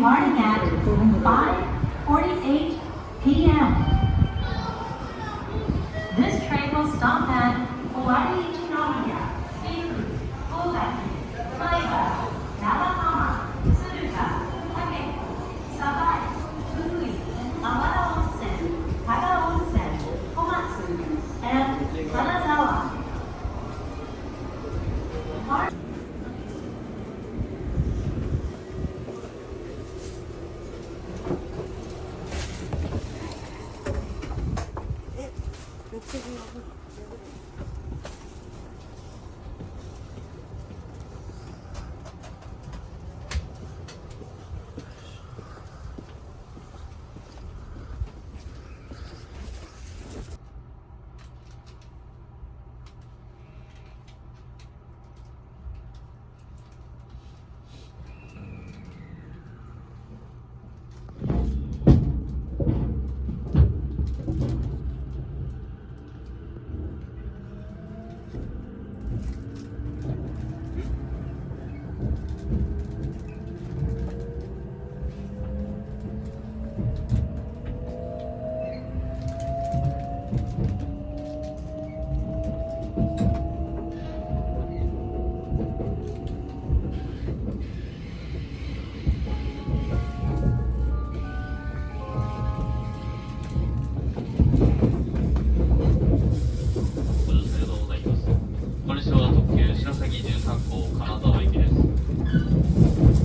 departing at 5:48 p.m. This train will stop at Owari Ichinomiya, Eifu, Ogaki, Maibara, Nagahama, Tsuruga, Takeko, Sabai, Fukui, Awara Onsen, Kaga Onsen, Komatsu, and Kanazawa.しらさぎ13号金沢駅です。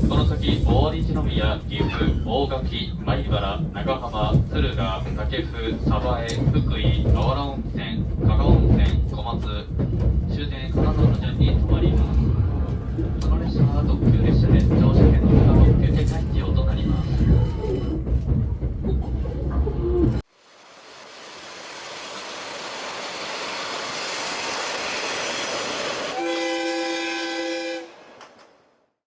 この先、大割一宮、岐阜、大垣、米原、長浜、敦賀、武生、鯖江、福井、あわら温泉、加賀温泉、